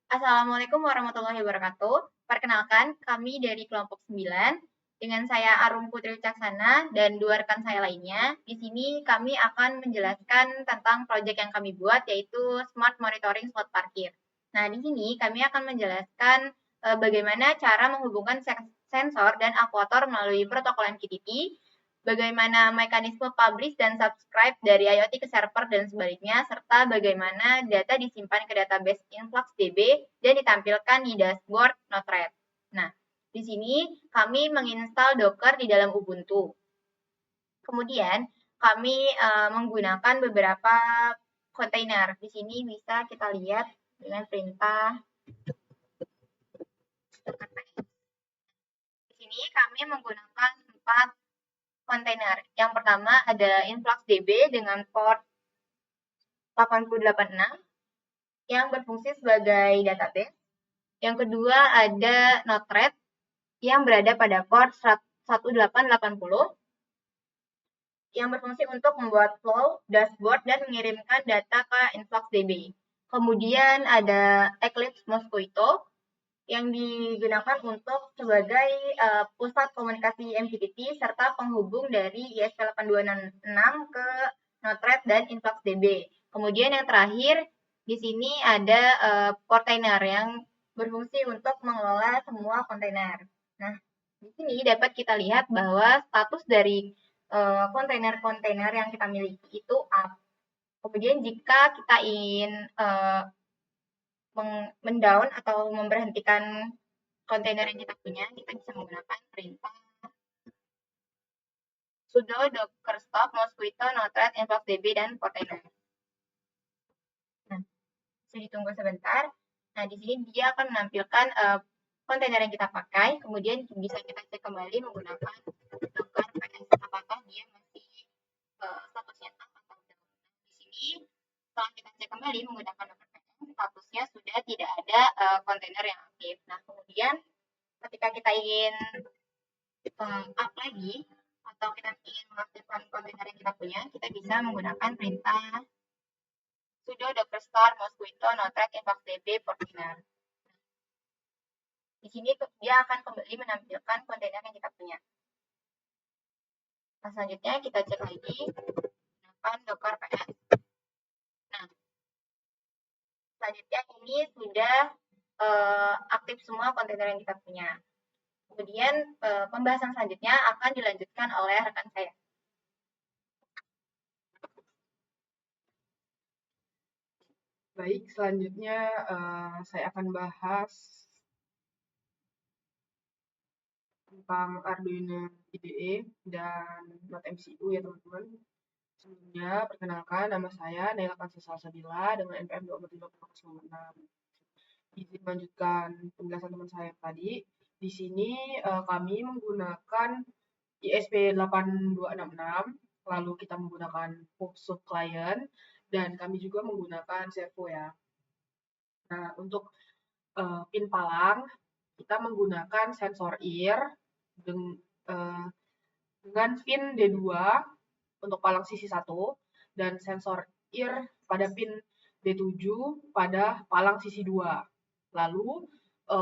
Assalamualaikum warahmatullahi wabarakatuh. Perkenalkan, kami dari kelompok 9, dengan saya Arum Putri Wicaksana dan dua rekan saya lainnya. Di sini kami akan menjelaskan tentang proyek yang kami buat, yaitu Smart Monitoring Slot Parkir. Nah, di sini kami akan menjelaskan bagaimana cara menghubungkan sensor dan aktuator melalui protokol MQTT, bagaimana mekanisme publish dan subscribe dari IoT ke server dan sebaliknya, serta bagaimana data disimpan ke database InfluxDB dan ditampilkan di dashboard Node-RED. Nah, di sini kami menginstal Docker di dalam Ubuntu. Kemudian, kami menggunakan beberapa kontainer. Di sini bisa kita lihat dengan perintah di sini kami menggunakan 4 kontainer. Yang pertama ada InfluxDB dengan port 8086 yang berfungsi sebagai database. Yang kedua ada Node-RED yang berada pada port 1880 yang berfungsi untuk membuat flow, dashboard, dan mengirimkan data ke InfluxDB. Kemudian ada Eclipse Mosquito yang digunakan untuk sebagai pusat komunikasi MQTT serta penghubung dari ESP8266 ke Node-RED dan InfluxDB. Kemudian yang terakhir di sini ada Portainer yang berfungsi untuk mengelola semua kontainer. Nah, di sini dapat kita lihat bahwa status dari kontainer-kontainer yang kita miliki itu up. Kemudian jika kita ingin mendown atau memberhentikan kontainer yang kita punya, kita bisa menggunakan perintah sudo docker stop mosquito node-red influxdb dan portainer. Nah, bisa ditunggu sebentar. Nah, di sini dia akan menampilkan kontainer yang kita pakai, kemudian bisa kita cek kembali menggunakan docker ps apakah dia masih statusnya up atau down. Di sini setelah kita cek kembali menggunakan docker ps, statusnya sudah tidak ada kontainer yang aktif. Nah, kemudian ketika kita ingin up lagi atau kita ingin mengaktifkan kontainer yang kita punya, kita bisa menggunakan perintah sudo docker start mosquito node-red influxdb portainer. Di sini dia akan kembali menampilkan kontainer yang kita punya. Nah, selanjutnya kita cek lagi menggunakan docker ps. Nah, selanjutnya ini sudah aktif semua kontainer yang kita punya. Kemudian pembahasan selanjutnya akan dilanjutkan oleh rekan saya. Baik, selanjutnya saya akan bahas tentang Arduino IDE dan NodeMCU ya teman-teman. Sebelumnya, perkenalkan nama saya Naila Kansa Salsabila dengan NPM 24396. Izin melanjutkan penjelasan teman saya tadi. Di sini kami menggunakan ISP8266, lalu kita menggunakan PubSub client, dan kami juga menggunakan servo ya. Nah, untuk pin palang, kita menggunakan sensor ear dengan pin D2 untuk palang sisi 1 dan sensor ear pada pin D7 pada palang sisi 2. Lalu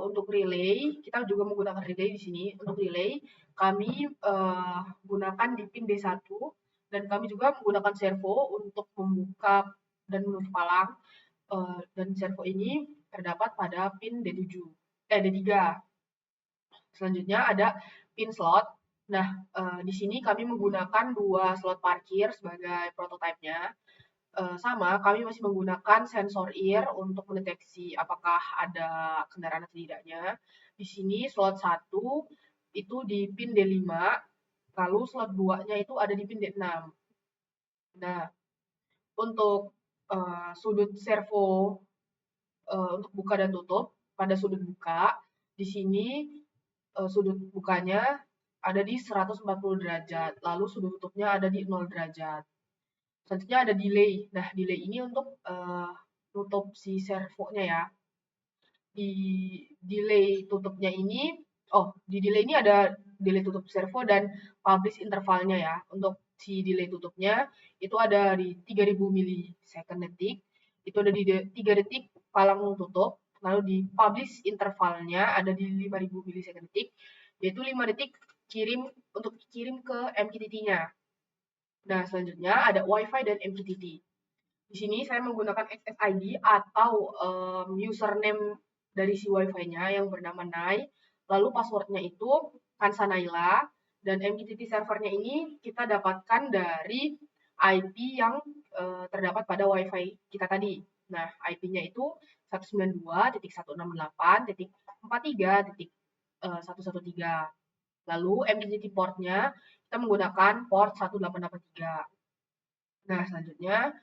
untuk relay, kita juga menggunakan relay di sini. Untuk relay, kami gunakan di pin D1 dan kami juga menggunakan servo untuk membuka dan menutup palang. Dan servo ini terdapat pada pin D3. Selanjutnya ada pin slot. Nah, di sini kami menggunakan 2 slot parkir sebagai prototipenya. Sama, kami masih menggunakan sensor ear untuk mendeteksi apakah ada kendaraan atau tidaknya. Di sini slot 1 itu di pin D5, lalu slot 2-nya itu ada di pin D6. Nah, untuk sudut servo untuk buka dan tutup, pada sudut buka, di sini sudut bukanya ada di 140 derajat, lalu sudut tutupnya ada di 0 derajat. Selanjutnya ada delay. Nah, delay ini untuk tutup si servonya ya. Di delay tutupnya ini, di delay ini ada delay tutup servo dan publish intervalnya ya. Untuk si delay tutupnya itu ada di 3000 milisecond detik. Itu ada di 3 detik palang tutup. lalu di publish intervalnya ada di 5000 milisecond detik, yaitu 5 detik untuk kirim ke MQTT-nya. Nah, selanjutnya ada Wi-Fi dan MQTT. Di sini saya menggunakan SSID atau username dari si Wi-Fi-nya yang bernama Nai, lalu passwordnya itu Kansanaila, dan MQTT servernya ini kita dapatkan dari IP yang terdapat pada Wi-Fi kita tadi. Nah, IP-nya itu 192.168.43.113. Lalu MQTT portnya kita menggunakan port 1883. Nah, selanjutnya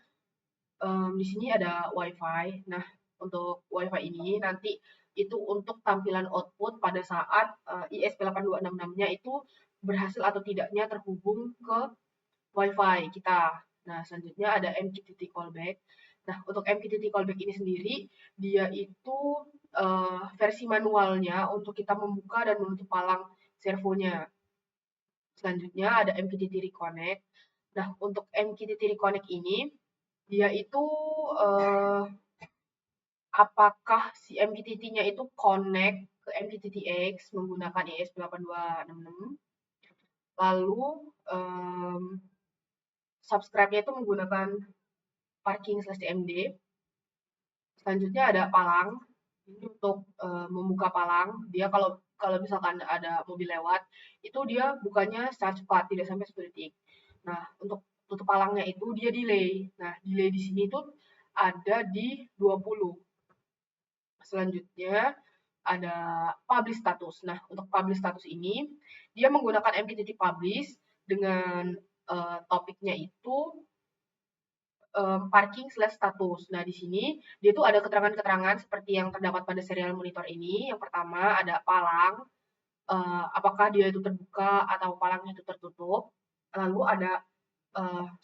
di sini ada Wi-Fi. Nah, untuk Wi-Fi ini nanti itu untuk tampilan output pada saat ISP8266-nya itu berhasil atau tidaknya terhubung ke Wi-Fi kita. Nah, selanjutnya ada MQTT callback. Nah, untuk MQTT callback ini sendiri, dia itu versi manualnya untuk kita membuka dan menutup palang servonya. Selanjutnya ada MQTT reconnect. Nah, untuk MQTT reconnect ini, dia itu apakah si MQTT-nya itu connect ke MQTTX menggunakan ESP8266. Lalu subscribe-nya itu menggunakan parking/tmd. Selanjutnya ada palang. Ini untuk membuka palang. Dia kalau misalkan ada mobil lewat, itu dia bukanya secara cepat, tidak sampai 10 detik. Nah, untuk tutup palangnya itu dia delay. Nah, delay di sini tuh ada di 20. Selanjutnya ada publish status. Nah, untuk publish status ini, dia menggunakan MQTT publish dengan topiknya itu parking/status. Nah, di sini dia tuh ada keterangan-keterangan seperti yang terdapat pada serial monitor ini. Yang pertama ada palang, apakah dia itu terbuka atau palangnya itu tertutup. Lalu ada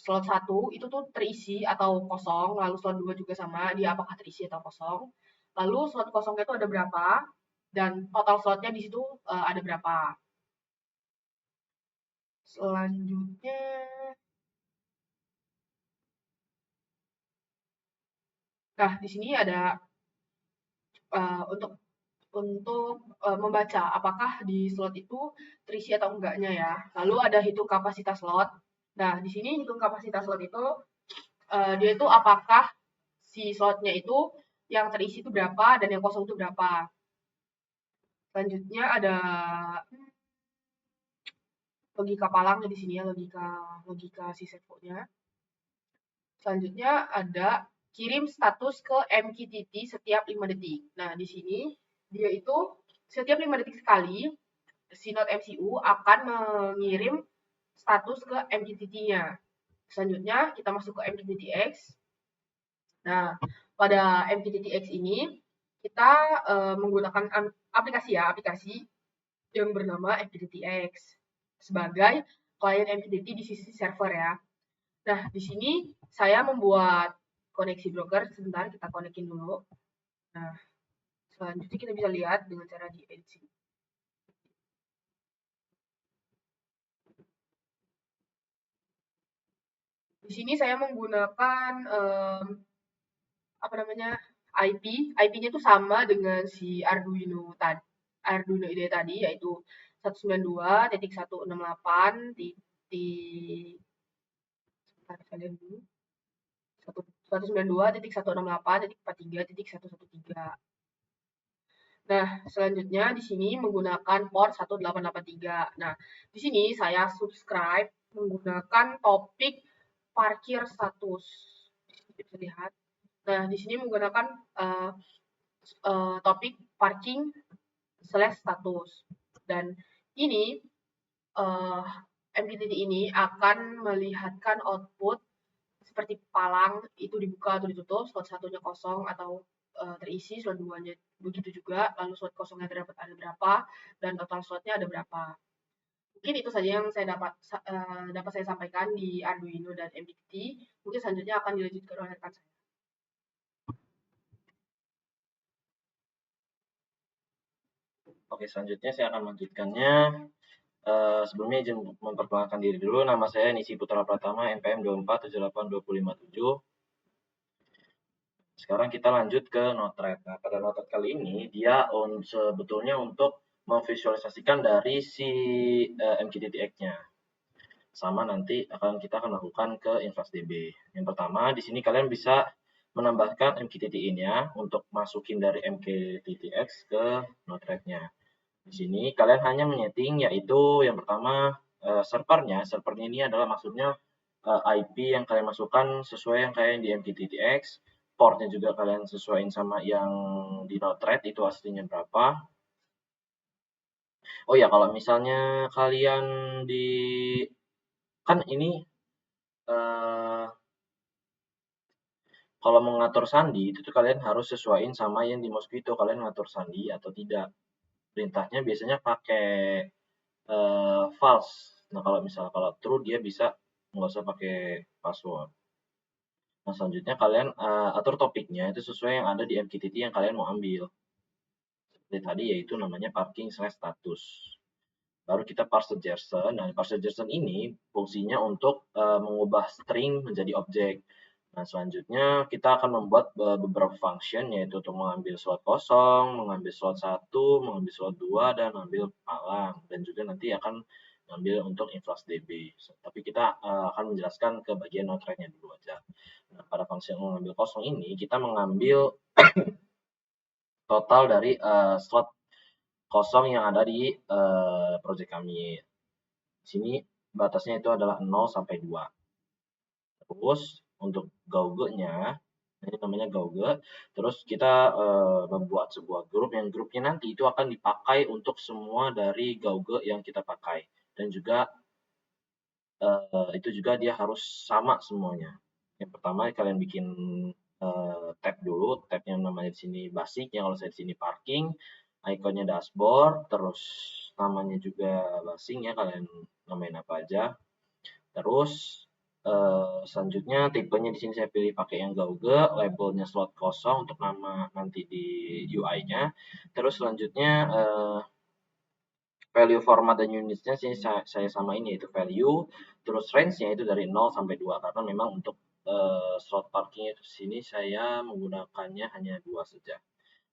slot 1 itu tuh terisi atau kosong, lalu slot 2 juga sama, dia apakah terisi atau kosong. Lalu slot kosongnya itu ada berapa, dan total slotnya di situ ada berapa. Selanjutnya, nah di sini ada untuk membaca apakah di slot itu terisi atau enggaknya ya. Lalu ada hitung kapasitas slot. Nah, di sini hitung kapasitas slot itu dia itu apakah si slotnya itu yang terisi itu berapa dan yang kosong itu berapa. Selanjutnya ada logika palangnya di sini ya, logika si servonya. Selanjutnya ada kirim status ke MQTT setiap 5 detik. Nah, di sini dia itu setiap 5 detik sekali si node MCU akan mengirim status ke MQTT-nya. Selanjutnya kita masuk ke MQTTX. Nah, pada MQTTX ini kita menggunakan aplikasi yang bernama MQTTX sebagai klien MQTT di sisi server ya. Nah, di sini saya membuat koneksi broker. Sebentar, kita konekin dulu. Nah, selanjutnya kita bisa lihat dengan cara di edit sini. Di sini saya menggunakan IP. IP-nya itu sama dengan si Arduino IDE tadi, yaitu 192.168.192.168.43.113. Nah, selanjutnya di sini menggunakan port 1883. Nah, di sini saya subscribe menggunakan topik parkir status. Bisa lihat. Nah, di sini menggunakan topik parking/status. Dan ini MQTT ini akan melihatkan output seperti palang itu dibuka atau ditutup, slot satunya kosong atau terisi, slot 2-nya begitu juga, lalu slot kosongnya terdapat ada berapa, dan total slotnya ada berapa. Mungkin itu saja yang saya dapat saya sampaikan di Arduino dan MQTT. Mungkin selanjutnya akan dilanjutkan oleh rekan saya. Oke, selanjutnya saya akan melanjutkannya. Sebelumnya izin memperkenalkan diri dulu. Nama saya Nisi Putra Pratama, NPM 24782557. Sekarang kita lanjut ke Node-RED. Nah, pada Node-RED kali ini dia sebetulnya untuk memvisualisasikan dari si MQTT-X-nya. Sama nanti kita akan lakukan ke InfluxDB. Yang pertama, di sini kalian bisa menambahkan MQTT-in-nya untuk masukin dari MQTT-X ke Node-RED-nya. Di sini kalian hanya menyeting, yaitu yang pertama servernya. Servernya ini adalah maksudnya IP yang kalian masukkan sesuai yang kayak di MQTT-X. Portnya juga kalian sesuaiin sama yang di Node-RED itu aslinya berapa. Oh ya, kalau misalnya kalian kan ini kalau mengatur sandi itu tuh kalian harus sesuaiin sama yang di Mosquito, kalian ngatur sandi atau tidak. Perintahnya biasanya pakai false. Nah, kalau true dia bisa nggak usah pakai password. Nah, selanjutnya kalian atur topiknya itu sesuai yang ada di MQTT yang kalian mau ambil. Seperti tadi yaitu namanya parking/status. Baru kita parse JSON. Nah, parse JSON ini fungsinya untuk mengubah string menjadi objek. Nah, selanjutnya kita akan membuat beberapa function, yaitu untuk mengambil slot kosong, mengambil slot 1, mengambil slot 2, dan mengambil palang. Dan juga nanti akan mengambil untuk InfluxDB. Tapi kita akan menjelaskan ke bagian Node-RED-nya dulu aja. Nah, pada function mengambil kosong ini, kita mengambil total dari slot kosong yang ada di project kami. Di sini batasnya itu adalah 0 sampai 2. Terus untuk Gauge-nya, ini namanya Gauge. Terus kita membuat sebuah grup, yang grupnya nanti itu akan dipakai untuk semua dari Gauge yang kita pakai. Dan juga itu juga dia harus sama semuanya. Yang pertama kalian bikin tab dulu, tab yang namanya di sini basic, yang kalau saya di sini parking, ikonnya dashboard, terus namanya juga basic ya, kalian namain apa aja. Terus selanjutnya tipenya di sini saya pilih pakai yang Gauge, labelnya slot kosong untuk nama nanti di UI-nya. Terus selanjutnya value format dan unitsnya sini saya samain yaitu value, terus range-nya itu dari 0 sampai 2 karena memang untuk slot parkingnya di sini saya menggunakannya hanya 2 saja.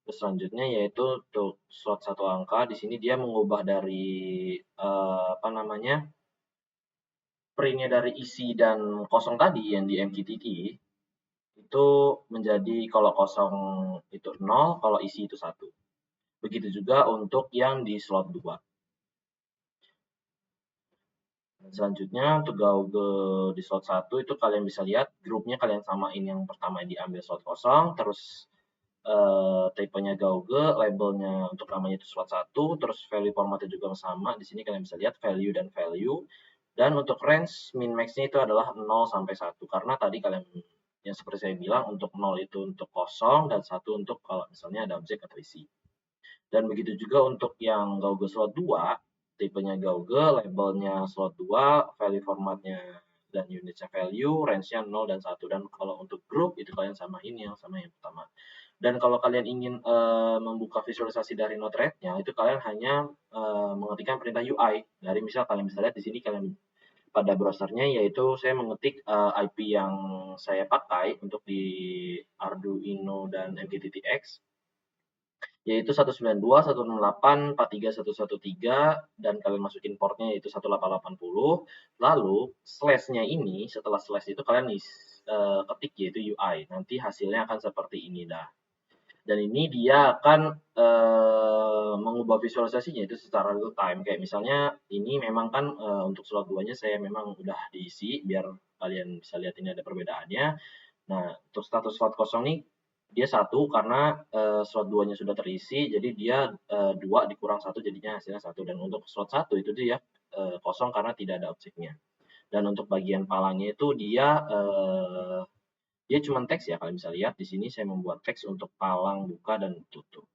Terus selanjutnya yaitu untuk slot 1 angka, di sini dia mengubah dari print-nya dari isi dan kosong tadi yang di MQTT itu menjadi kalau kosong itu 0, kalau isi itu 1. Begitu juga untuk yang di slot 2. Selanjutnya untuk Gauge di slot 1 itu kalian bisa lihat grupnya kalian samain, yang pertama diambil slot kosong, terus tipenya Gauge, labelnya untuk namanya itu slot 1, terus value formatnya juga sama. Di sini kalian bisa lihat value dan value. Dan untuk range min max-nya itu adalah 0 sampai 1 karena tadi kalian yang seperti saya bilang untuk 0 itu untuk kosong dan 1 untuk kalau misalnya ada objek atau isi. Dan begitu juga untuk yang Gauge slot 2, tipenya Gauge, labelnya slot 2, value formatnya dan unitnya value, range-nya 0 dan 1. Dan kalau untuk group itu kalian samain yang sama yang pertama. Dan kalau kalian ingin membuka visualisasi dari Node-RED-nya, itu kalian hanya mengetikkan perintah UI. Dari misal kalian bisa lihat di sini kalian pada browsernya, yaitu saya mengetik IP yang saya pakai untuk di Arduino dan MQTT-X, yaitu 192.168.43.113 dan kalian masukin portnya yaitu 1880. Lalu slash-nya ini, setelah slash itu kalian ketik yaitu UI. Nanti hasilnya akan seperti ini dah. Dan ini dia akan mengubah visualisasinya itu secara real time. Kayak misalnya ini memang kan untuk slot 2-nya saya memang udah diisi biar kalian bisa lihat ini ada perbedaannya. Nah, untuk status slot kosong nih dia 1 karena slot 2-nya sudah terisi, jadi dia 2 dikurang 1 jadinya hasilnya 1. Dan untuk slot 1 itu dia kosong karena tidak ada objeknya. Dan untuk bagian palangnya itu dia cuma teks ya, kalian bisa lihat di sini saya membuat teks untuk palang, buka, dan tutup.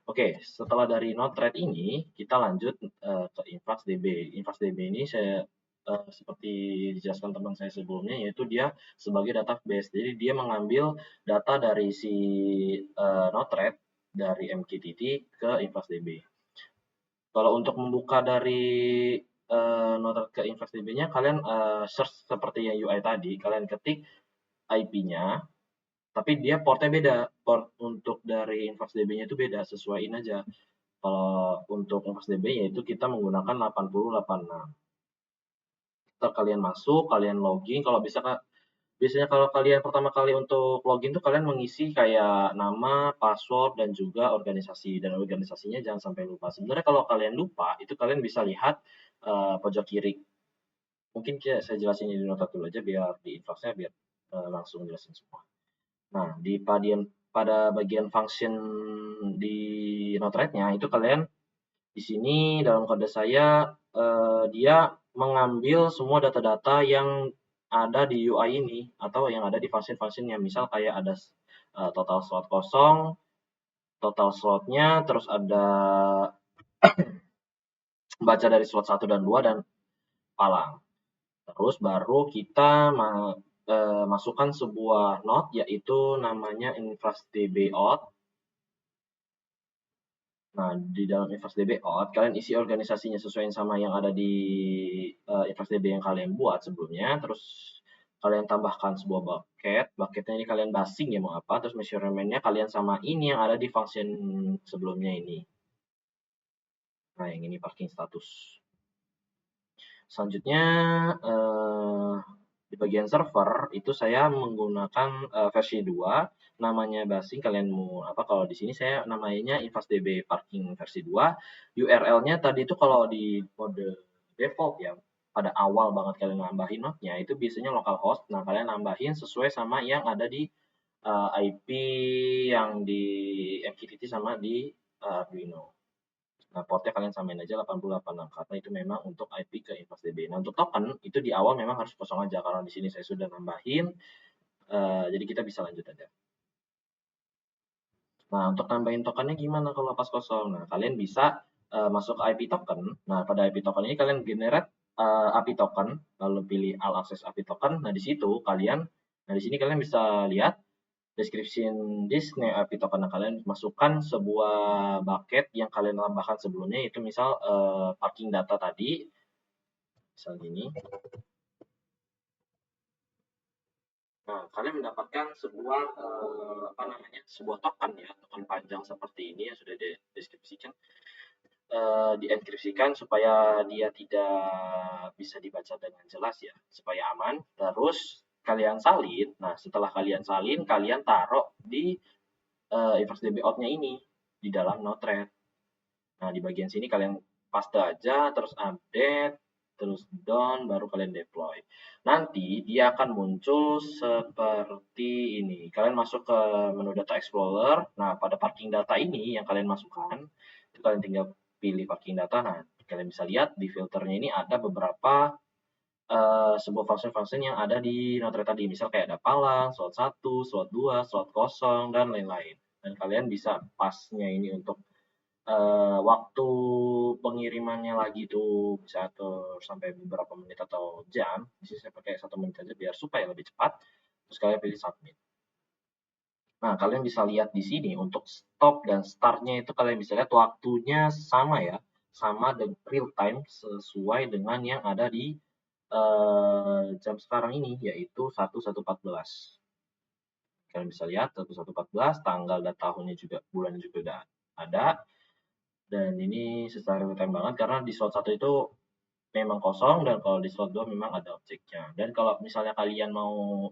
Oke, setelah dari Node-RED ini, kita lanjut ke InfluxDB. InfluxDB ini saya seperti dijelaskan teman saya sebelumnya, yaitu dia sebagai database. Jadi dia mengambil data dari si Node-RED dari MQTT ke InfluxDB. Kalau untuk membuka dari Node-RED ke InfluxDB-nya, kalian search seperti yang UI tadi, kalian ketik IP-nya, Tapi dia portnya beda. Port untuk dari InfluxDB-nya itu beda, sesuaiin aja. Kalau untuk InfluxDB yaitu kita menggunakan 8086. Ntar kalian masuk, kalian login, kalau bisa biasanya kalau kalian pertama kali untuk login tuh kalian mengisi kayak nama, password, dan juga organisasi. Dan organisasinya jangan sampai lupa. Sebenarnya kalau kalian lupa, itu kalian bisa lihat pojok kiri. Mungkin saya jelasin di nota dulu aja biar di influxnya biar langsung jelasin semua. Nah, pada bagian function di Node-RED-nya itu kalian di sini dalam kode saya dia mengambil semua data-data yang ada di UI ini atau yang ada di function-functionnya. Misal kayak ada total slot kosong, total slotnya, terus ada baca dari slot 1 dan 2 dan palang. Terus baru kita masukkan sebuah node yaitu namanya InfluxDB-Auth. Nah, di dalam InfluxDB-Auth kalian isi organisasinya sesuai sama yang ada di InfluxDB yang kalian buat sebelumnya. Terus kalian tambahkan sebuah bucket. Bucketnya ini kalian basing ya mau apa. Terus measurement-nya kalian samain yang ada di function sebelumnya ini. Nah, yang ini parking status. Selanjutnya di bagian server itu saya menggunakan versi 2, namanya basing. Kalian mau apa? Kalau di sini saya namanya InfluxDB parking versi 2. URL-nya tadi itu kalau di mode default ya, pada awal banget kalian nambahin node-nya itu biasanya localhost. Nah, kalian nambahin sesuai sama yang ada di IP yang di MQTT sama di Arduino. Nah, portnya kalian samain aja 8086 karena itu memang untuk IP ke InfluxDB. Nah, untuk token itu di awal memang harus kosong aja karena di sini saya sudah nambahin. Jadi kita bisa lanjut aja. Nah, untuk nambahin tokennya gimana kalau pas kosong? Nah, kalian bisa masuk ke IP token. Nah, pada IP token ini kalian generate API token, lalu pilih all access API token. Nah, di situ di sini kalian bisa lihat description disk API token kalian masukkan sebuah bucket yang kalian tambahkan sebelumnya, itu misal parking data tadi, misal gini. Nah, kalian mendapatkan sebuah sebuah token ya, token panjang seperti ini yang sudah dideskripsikan, dienkripsikan supaya dia tidak bisa dibaca dengan jelas ya, supaya aman. Terus kalian salin. Nah, setelah kalian salin, kalian taruh di InfluxDB-Auth-nya ini di dalam Node-RED. Nah, di bagian sini kalian paste aja, terus update, terus done, baru kalian deploy. Nanti dia akan muncul seperti ini. Kalian masuk ke menu Data Explorer. Nah, pada parking data ini yang kalian masukkan, itu kalian tinggal pilih parking data. Nah, kalian bisa lihat di filternya ini ada beberapa sebuah function-function yang ada di Node-RED tadi. Misal kayak ada palang, slot 1, slot 2, slot kosong, dan lain-lain. Dan kalian bisa pasnya ini untuk waktu pengirimannya lagi tuh bisa atur sampai beberapa menit atau jam. Di sini saya pakai 1 menit aja biar supaya lebih cepat. Terus kalian pilih submit. Nah, kalian bisa lihat di sini untuk stop dan startnya itu kalian bisa lihat waktunya sama ya, sama dengan real time sesuai dengan yang ada di jam sekarang ini, yaitu 11.14. Kalian bisa lihat 11.14, tanggal dan tahunnya juga, bulannya juga udah ada. Dan ini secara real time banget karena di slot 1 itu memang kosong dan kalau di slot 2 memang ada objeknya. Dan kalau misalnya kalian mau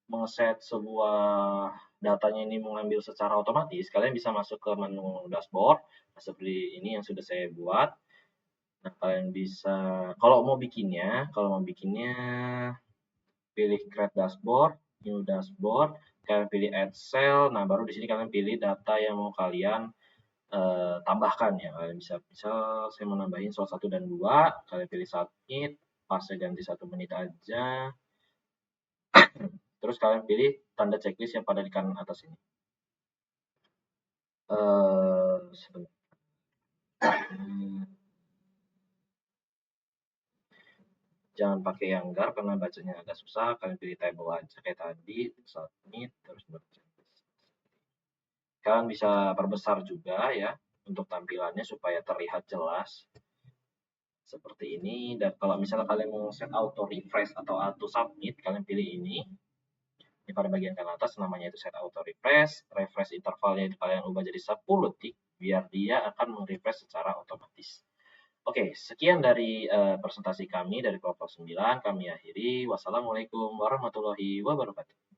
mengeset sebuah datanya ini mengambil secara otomatis, kalian bisa masuk ke menu dashboard seperti ini yang sudah saya buat. Nah, kalian bisa kalau mau bikinnya pilih create dashboard, new dashboard, kalian pilih add cell. Nah, baru di sini kalian pilih data yang mau kalian tambahkan ya. Kalian bisa misal saya mau nambahin slot 1 dan 2, kalian pilih submit, pas saya ganti 1 menit aja. Terus kalian pilih tanda checklist yang pada di kanan atas ini. Sebentar. Jangan pakai yang gar karena bacanya agak susah. Kalian pilih table aja kayak tadi, submit, terus baca. Kalian bisa perbesar juga ya untuk tampilannya supaya terlihat jelas seperti ini. Dan kalau misalnya kalian mau set auto refresh atau auto submit, kalian pilih ini. Di pada bagian kanan atas namanya itu set auto refresh. Refresh intervalnya itu kalian ubah jadi 10 detik biar dia akan merefresh secara otomatis. Oke, sekian dari presentasi kami dari kelompok 9. Kami akhiri. Wassalamualaikum warahmatullahi wabarakatuh.